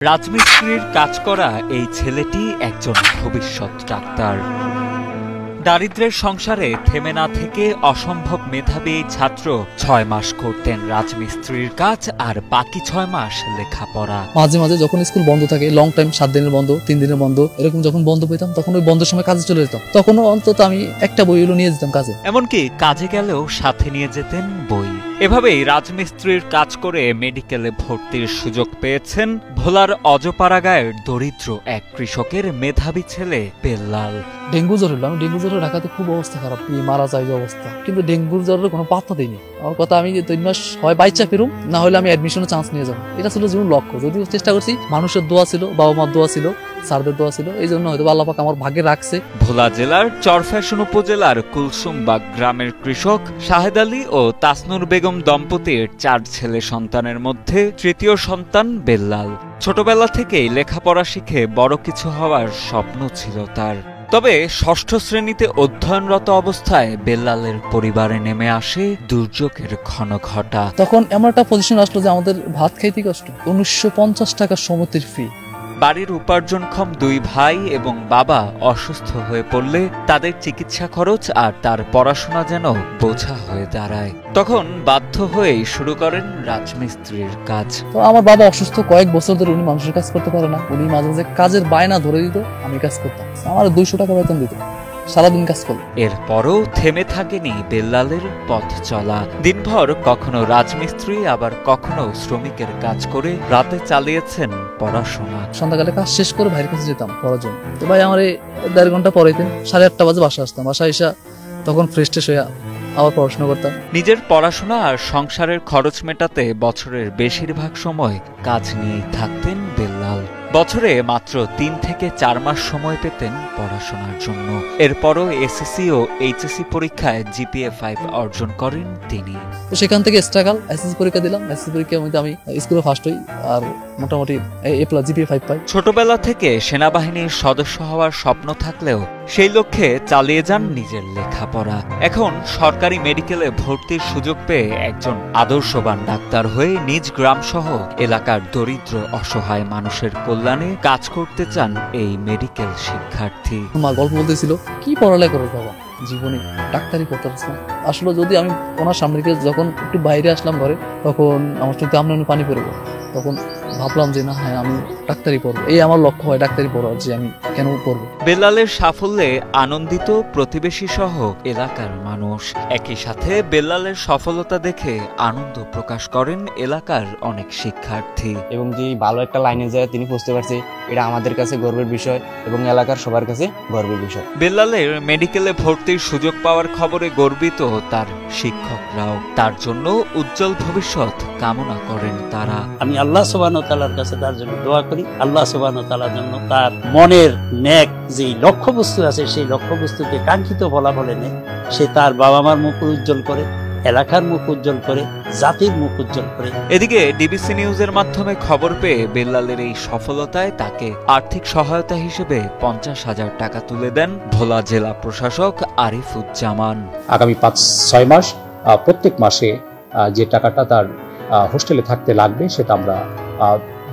রাজমিস্ত্রির কাজ করা এই ছেলেটি একজন ভবিষ্যৎ ডাক্তার। দারিদ্র্যের সংসারে থেমে না থেকে অসম্ভব মেধাবী ছাত্র ৬ মাস করতেন রাজমিস্ত্রির কাজ আর বাকি ৬ মাস লেখাপড়া। মাঝে মাঝে যখন স্কুল বন্ধ থাকে, লং টাইম 7 দিনের বন্ধ, 3 দিনের বন্ধ, এরকম যখন বন্ধ পেতাম তখন ওই বন্ধের সময় কাজে চলে যেতাম। তখনও অন্তত আমি একটা বই হলো নিয়ে যেতাম কাজে। এমনকি কাজে গেলেও সাথে নিয়ে যেতেন বই। এভাবেই রাজমিস্ত্রির কাজ করে মেডিকেলে ভর্তির সুযোগ পেয়েছেন ভোলার অজপাড়াগাঁয়ের দরিদ্র এক কৃষকের মেধাবী ছেলে বেল্লাল। ডেঙ্গু জ্বর হলো, আমি ডেঙ্গু জ্বরে ঢাকাতে খুব অবস্থা খারাপ, মারা যায় অবস্থা, কিন্তু ডেঙ্গুর জ্বরের কোনো পাত্তা দিইনি। আমার কথা, আমি 3 মাস হয় বাচ্চা ফেরুম, না হলে আমি অ্যাডমিশনের চান্স নিয়ে যাবো। এটা ছিল জীবন লক্ষ্য। যদিও চেষ্টা করছি, মানুষের দোয়া ছিল, বাবা মার দোয়া ছিল, স্যারদের দোয়া ছিল, এই জন্য হয়তো আল্লাহ পাক আমার ভাগ্যে রাখছে। ভোলা জেলার চরফ্যাশন উপজেলার কুলসুমবাগ গ্রামের কৃষক শাহেদ আলী ও তাসনুর বেগম দম্পতির 4 ছেলে সন্তানের মধ্যে তৃতীয় সন্তান বেল্লাল। ছোটবেলা থেকেই লেখাপড়া শিখে বড় কিছু হওয়ার স্বপ্ন ছিল তার। তবে ৬ষ্ঠ শ্রেণীতে অধ্যয়নরত অবস্থায় বেল্লালের পরিবারে নেমে আসে দুর্যোগের ঘনঘটা। তখন এমন একটা পজিশন আসলো যে আমাদের ভাত খাইতে কষ্ট। ১৯৫০ টাকা সমিতির ফি। বাড়ির উপার্জনক্ষম 2 ভাই এবং বাবা অসুস্থ হয়ে পড়লে তাদের চিকিৎসা খরচ আর তার পড়াশোনা যেন বোঝা হয়ে দাঁড়ায়। তখন বাধ্য হয়েই শুরু করেন রাজমিস্ত্রির কাজ। তো আমার বাবা অসুস্থ, কয়েক বছর ধরে উনি মানুষের কাজ করতে পারে না। উনি মাঝে মাঝে কাজের বায়না ধরে দিত, আমি কাজ করতাম। আমার 200 টাকা বেতন দিত, সারাদিন কাজ করল। এরপরও থেমে থাকেনি বেল্লালের পথ চলা। দিনভর কখনো রাজমিস্ত্রি আবার কখনো শ্রমিকের কাজ করে রাতে চালিয়েছেন পড়াশোনা। সন্ধ্যাকালে কাজ শেষ করে ভাইয়ের কাছে যেতাম পড়ার জন্য। তো ভাই আমার 1.5 ঘন্টা পড়াইতেন, 8:30 বাজে বাসা আসতাম। বাসায় এসে তখন ফ্রেশ ট্রেশ হয়ে আবার পড়াশোনা করতাম। নিজের পড়াশোনা আর সংসারের খরচ মেটাতে বছরের বেশিরভাগ সময় কাজ নিয়েই থাকতেন বেল্লাল। বছরে মাত্র 3 থেকে 4 মাস সময় পেতেন পড়াশোনার জন্য। এরপরও এসএসসি ও এইচএসসি পরীক্ষায় জিপিএ 5 অর্জন করেন তিনি। তো সেখান থেকে স্ট্রাগল, এসএসসি পরীক্ষা দিলাম। এসএসসি পরীক্ষার মধ্যে আমি স্কুলে ফার্স্ট হই আর মোটামুটি A+ জিপিএ 5 পাই। ছোটবেলা থেকে সেনাবাহিনীর সদস্য হওয়ার স্বপ্ন থাকলেও সেই লক্ষ্যে চালিয়ে যান নিজের লেখাপড়া। এখন সরকারি মেডিকেলে ভর্তির সুযোগ পেয়ে একজন আদর্শবান ডাক্তার হয়ে নিজ গ্রাম সহ এলাকার দরিদ্র অসহায় মানুষের কল্যাণে কাজ করতে চান এই মেডিকেল শিক্ষার্থী। মা গল্প বলতেছিল, কি পড়ালেখা করো বাবা, জীবনে ডাক্তারি করতে পারছি না। আসলে যদি আমি ওনার সামনে থেকে যখন একটু বাইরে আসলাম ঘরে, তখন আমার চোখে আমনে পানি পড়ে গেল। তখন ভাবলাম যে না, হ্যাঁ আমি ডাক্তারি পড়বো। এই আমার লক্ষ্য হয় ডাক্তারি পড়ার, যে আমি কেন পড়বো। বেল্লালের সাফল্যে আনন্দিত প্রতিবেশী সহ এলাকার মানুষ। একই সাথে বেল্লালের সফলতা দেখে আনন্দ প্রকাশ করেন এলাকার অনেক শিক্ষার্থী। এবং যে ভালো একটা লাইনে যায় তিনি বুঝতে পারছে, এটা আমাদের কাছে গর্বের বিষয় এবং এলাকার সবার কাছে গর্বের বিষয়। বেল্লালের মেডিকেলে ভর্তির সুযোগ পাওয়ার খবরে গর্বিত তার শিক্ষকরাও। তার জন্য উজ্জ্বল ভবিষ্যৎ কামনা করেন তারা। আমি আল্লাহ সুবহানাহু ওয়া তাআলার কাছে তার জন্য দোয়া করি। আল্লাহ সুবহানাহু ওয়া তাআলার জন্য তার মনের নেক যে লক্ষ্যবস্তু আছে, সেই লক্ষ্যবস্তুকে কাঙ্ক্ষিত ফলাফলে নেয়। সে তার বাবা মার মুখ উজ্জ্বল করে, এলাকার মুখ উজ্জ্বল করে, জাতির মুখ উজ্জ্বল করে। এদিকে ডিবিসি নিউজের মাধ্যমে খবর পেয়ে বেল্লালের এই সফলতায় তাকে আর্থিক সহায়তা হিসেবে 50,000 টাকা তুলে দেন ভোলা জেলা প্রশাসক আরিফুজ্জামান। আগামী 5-6 মাস প্রত্যেক মাসে যে টাকাটা তার হোস্টেলে থাকতে লাগবে সেটা আমরা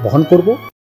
বহন করব।